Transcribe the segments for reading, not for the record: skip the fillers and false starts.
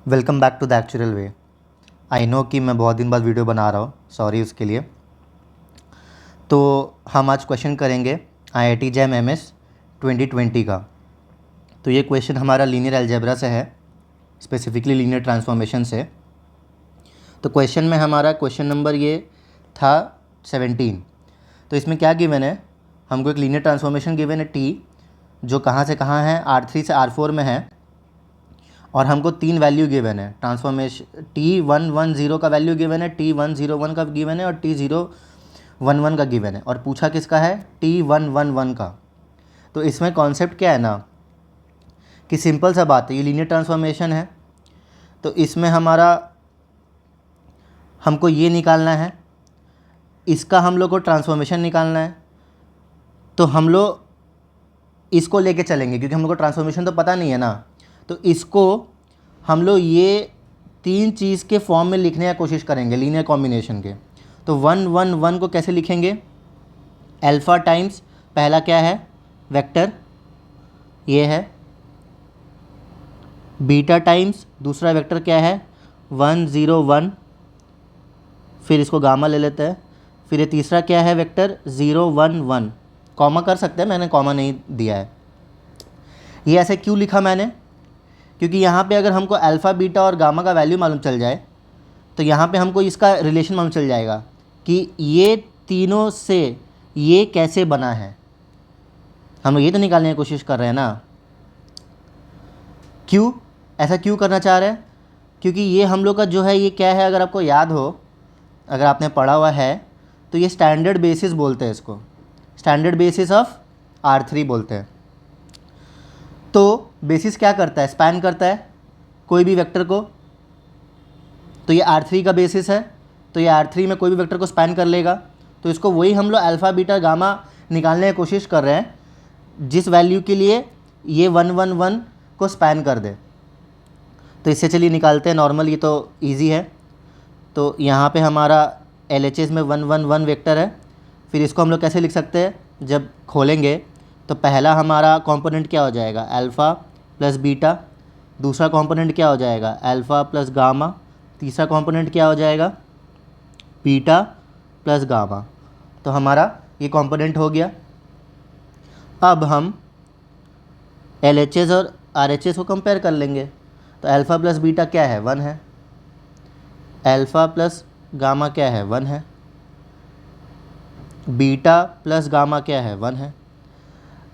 Welcome back to the actual way. I know कि मैं बहुत दिन बाद वीडियो बना रहा हूँ, सॉरी उसके लिए। तो हम आज क्वेश्चन करेंगे IIT जैम MS 2020 का। तो ये क्वेश्चन हमारा लीनियर अलजेब्रा से है, स्पेसिफिकली लीनियर ट्रांसफॉर्मेशन से। तो क्वेश्चन में हमारा क्वेश्चन नंबर ये था 17। तो इसमें क्या गिवन है, हमको एक लीनियर ट्रांसफॉर्मेशन गिवन है T, जो कहाँ से कहाँ है, R3 से R4 में है। और हमको 3 वैल्यू गिवन है ट्रांसफॉर्मेशन। T110 का वैल्यू गिवन है, T101 का गिवन है और T011 का गिवन है। और पूछा किसका है, T111 का। तो इसमें कॉन्सेप्ट क्या है ना, कि सिंपल सा बात है, ये लीनियर ट्रांसफॉर्मेशन है। तो इसमें हमको ये निकालना है, इसका हम लोग को ट्रांसफॉर्मेशन निकालना है। तो हम लोग इसको लेके चलेंगे क्योंकि हम लोग को ट्रांसफॉर्मेशन तो पता नहीं है ना। तो इसको हम लोग ये 3 चीज़ के फॉर्म में लिखने की कोशिश करेंगे, लीनियर कॉम्बिनेशन के। तो 111 को कैसे लिखेंगे, अल्फ़ा टाइम्स पहला क्या है, वेक्टर ये है। बीटा टाइम्स दूसरा वेक्टर क्या है, 101। फिर इसको गामा ले लेते हैं। फिर ये तीसरा क्या है वेक्टर, 011। कॉमा कर सकते हैं, मैंने कॉमा नहीं दिया है। ये ऐसे क्यों लिखा मैंने, क्योंकि यहाँ पे अगर हमको अल्फ़ा बीटा और गामा का वैल्यू मालूम चल जाए तो यहाँ पे हमको इसका रिलेशन मालूम चल जाएगा कि ये तीनों से ये कैसे बना है। हम लोग ये तो निकालने की कोशिश कर रहे हैं ना। क्यों ऐसा क्यों करना चाह रहे हैं, क्योंकि ये हम लोग का जो है ये क्या है, अगर आपको याद हो, अगर आपने पढ़ा हुआ है तो ये स्टैंडर्ड बेसिस बोलते हैं इसको, स्टैंडर्ड बेसिस ऑफ R3 बोलते हैं। तो बेसिस क्या करता है, स्पैन करता है कोई भी वेक्टर को। तो ये R3 का बेसिस है, तो ये R3 में कोई भी वेक्टर को स्पैन कर लेगा। तो इसको वही हम लोग अल्फ़ा बीटा गामा निकालने की कोशिश कर रहे हैं, जिस वैल्यू के लिए ये 111 को स्पैन कर दे। तो इससे चलिए निकालते हैं नॉर्मल, ये तो इजी है। तो यहाँ पे हमारा LHS में 111 वेक्टर है। फिर इसको हम लोग कैसे लिख सकते हैं, जब खोलेंगे तो पहला हमारा कंपोनेंट क्या हो जाएगा, अल्फ़ा प्लस बीटा। दूसरा कंपोनेंट क्या हो जाएगा, अल्फ़ा प्लस गामा। तीसरा कंपोनेंट क्या हो जाएगा, बीटा प्लस गामा। तो हमारा ये कंपोनेंट हो गया। अब हम LHS और RHS को कंपेयर कर लेंगे। तो अल्फ़ा प्लस बीटा क्या है, 1 है। अल्फ़ा प्लस गामा क्या है, 1 है। बीटा प्लस गामा क्या है, 1 है।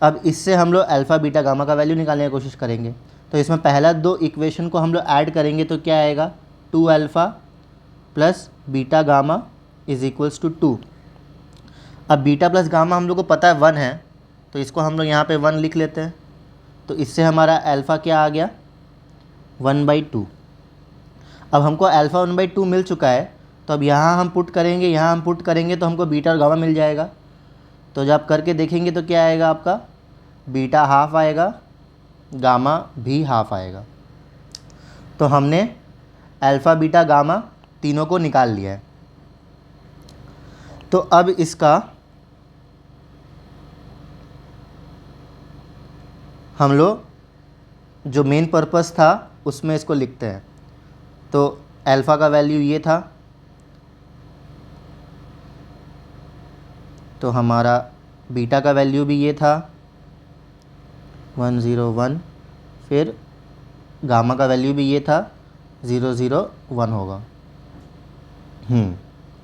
अब इससे हम लोग अल्फ़ा बीटा गामा का वैल्यू निकालने की कोशिश करेंगे। तो इसमें पहला 2 इक्वेशन को हम लोग ऐड करेंगे तो क्या आएगा, 2 alpha plus beta gamma is equals to 2। अब बीटा प्लस गामा हम लोग को पता है 1 है, तो इसको हम लोग यहाँ पे 1 लिख लेते हैं। तो इससे हमारा अल्फ़ा क्या आ गया, 1/2। अब हमको अल्फ़ा 1/2 मिल चुका है। तो अब यहाँ हम पुट करेंगे, यहाँ हम पुट करेंगे तो हमको बीटा और गामा मिल जाएगा। तो जब आप करके देखेंगे तो क्या आएगा आपका, बीटा हाफ आएगा, गामा भी हाफ आएगा। तो हमने अल्फ़ा बीटा गामा तीनों को निकाल लिया है। तो अब इसका हम लोग जो मेन पर्पस था उसमें इसको लिखते हैं। तो अल्फ़ा का वैल्यू ये था, तो हमारा बीटा का वैल्यू भी ये था 101। फिर गामा का वैल्यू भी ये था 001 होगा,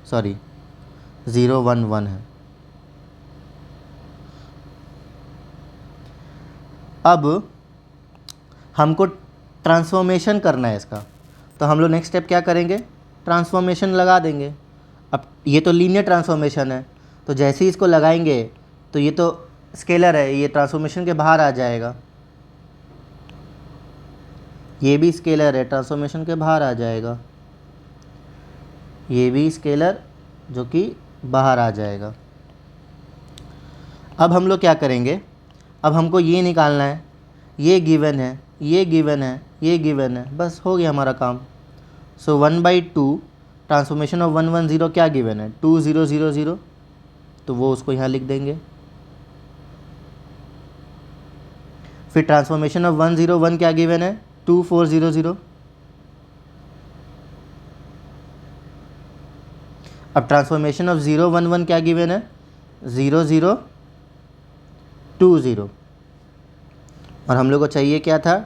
सॉरी 011 है। अब हमको ट्रांसफॉर्मेशन करना है इसका। तो हम लोग नेक्स्ट स्टेप क्या करेंगे, ट्रांसफॉर्मेशन लगा देंगे। अब ये तो लीनियर ट्रांसफॉर्मेशन है, तो जैसे ही इसको लगाएंगे तो ये तो स्केलर है, ये ट्रांसफॉर्मेशन के बाहर आ जाएगा। ये भी स्केलर है, ट्रांसफॉर्मेशन के बाहर आ जाएगा। ये भी स्केलर जो कि बाहर आ जाएगा। अब हम लोग क्या करेंगे, अब हमको ये निकालना है, ये गिवन है, ये गिवन है, ये गिवन है, बस हो गया हमारा काम। सो 1/2 ट्रांसफॉर्मेशन ऑफ 110 क्या गिवन है, 2000। तो वो उसको यहाँ लिख देंगे। फिर ट्रांसफॉर्मेशन ऑफ 101 क्या गिवन है, 2400। अब ट्रांसफॉर्मेशन ऑफ 0 1 1 क्या गिवन है, 0 0 2 0, और हम लोग को चाहिए क्या था,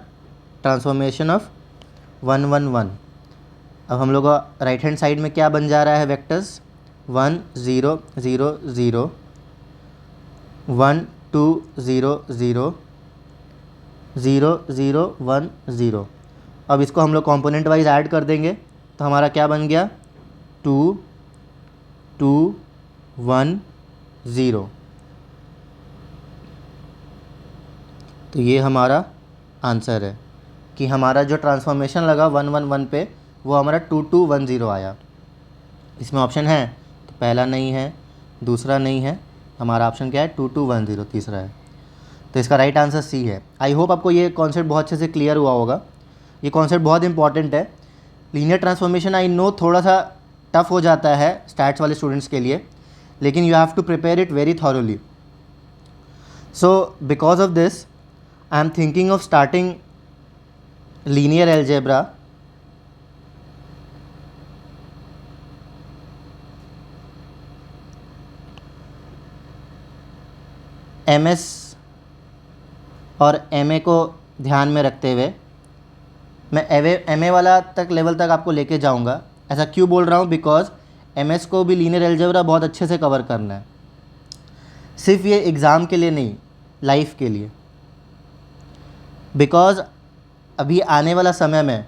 ट्रांसफॉर्मेशन ऑफ 1 1 1। अब हम लोग का राइट हैंड साइड में क्या बन जा रहा है, वेक्टर्स 1 0 0 0 1 2 0 0 0 0 1 0। अब इसको हम लोग कंपोनेंट वाइज ऐड कर देंगे तो हमारा क्या बन गया, 2 2 1 0। तो ये हमारा आंसर है कि हमारा जो ट्रांसफॉर्मेशन लगा 1 1 1 पे वो हमारा 2 2 1 0 आया। इसमें ऑप्शन है तो पहला नहीं है, दूसरा नहीं है, हमारा ऑप्शन क्या है, 2 2 1 0 तीसरा है। तो इसका राइट आंसर सी है। आई होप आपको ये कॉन्सेप्ट बहुत अच्छे से क्लियर हुआ होगा। ये कॉन्सेप्ट बहुत इंपॉर्टेंट है। लीनियर ट्रांसफॉर्मेशन आई नो थोड़ा सा टफ हो जाता है स्टैट्स वाले स्टूडेंट्स के लिए, लेकिन you have to prepare it very thoroughly. So because of this I am thinking of starting linear algebra MS और MA को ध्यान में रखते हुए मैं MA वाला तक लेवल तक आपको लेके जाऊंगा। ऐसा क्यों बोल रहा हूँ, बिकॉज MS को भी लीनियर एल्जेब्रा बहुत अच्छे से कवर करना है, सिर्फ ये एग्ज़ाम के लिए नहीं, लाइफ के लिए। बिकॉज अभी आने वाला समय में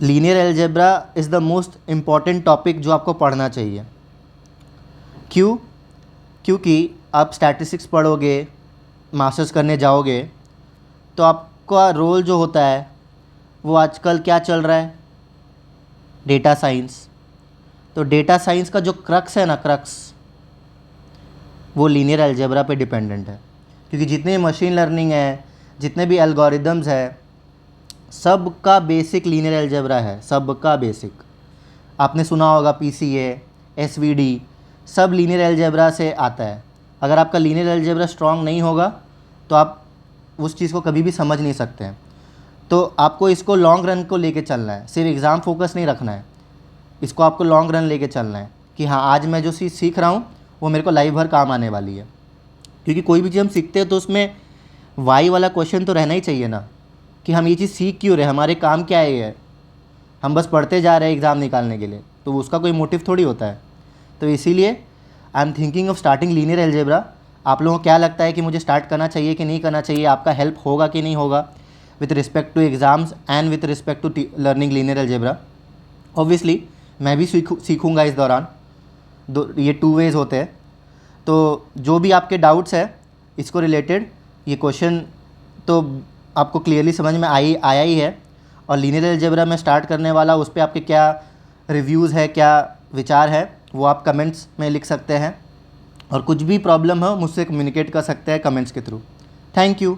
linear algebra is the most important topic जो आपको पढ़ना चाहिए। क्यों? क्योंकि आप स्टैटिस्टिक्स पढ़ोगे, मास्टर्स करने जाओगे, तो आपका रोल जो होता है वो आजकल क्या चल रहा है, डेटा साइंस। तो डेटा साइंस का जो क्रक्स है ना, क्रक्स वो लीनियर अलजेब्रा पे डिपेंडेंट है। क्योंकि जितने मशीन लर्निंग है, जितने भी एल्गोरिदम्स है, सब का बेसिक लीनियर अलजेब्रा है, सब का बेसिक। आपने सुना होगा PCA, SVD, सब लीनियर अलजेब्रा से आता है। अगर आपका लीनियर अलजेब्रा स्ट्रॉन्ग नहीं होगा तो आप उस चीज़ को कभी भी समझ नहीं सकते हैं। तो आपको इसको लॉन्ग रन को लेके चलना है, सिर्फ एग्ज़ाम फोकस नहीं रखना है, इसको आपको लॉन्ग रन लेके चलना है कि हाँ, आज मैं जो चीज़ सीख रहा हूँ वो मेरे को लाइफ भर काम आने वाली है। क्योंकि कोई भी चीज़ हम सीखते हैं तो उसमें वाई वाला क्वेश्चन तो रहना ही चाहिए ना, कि हम ये चीज़ सीख क्यों रहे, हमारे काम क्या है ये। हम बस पढ़ते जा रहे हैं एग्ज़ाम निकालने के लिए, तो उसका कोई मोटिव थोड़ी होता है। तो इसीलिए आई am thinking of starting linear algebra. आप लोगों को क्या लगता है कि मुझे स्टार्ट करना चाहिए कि नहीं करना चाहिए, आपका हेल्प होगा कि नहीं होगा with respect to exams and with respect to learning linear algebra? Obviously मैं भी सीखूँगा इस दौरान। ये 2 वेज़ होते हैं। तो जो भी आपके डाउट्स है इसको रिलेटेड, ये क्वेश्चन तो आपको क्लियरली समझ में आया ही है। और लीनियर एल्जेब्रा में स्टार्ट करने वाला, उस पर आपके क्या रिव्यूज़ है, क्या विचार है, वो आप कमेंट्स में लिख सकते हैं। और कुछ भी प्रॉब्लम हो मुझसे कम्युनिकेट कर सकते हैं कमेंट्स के थ्रू। Thank you.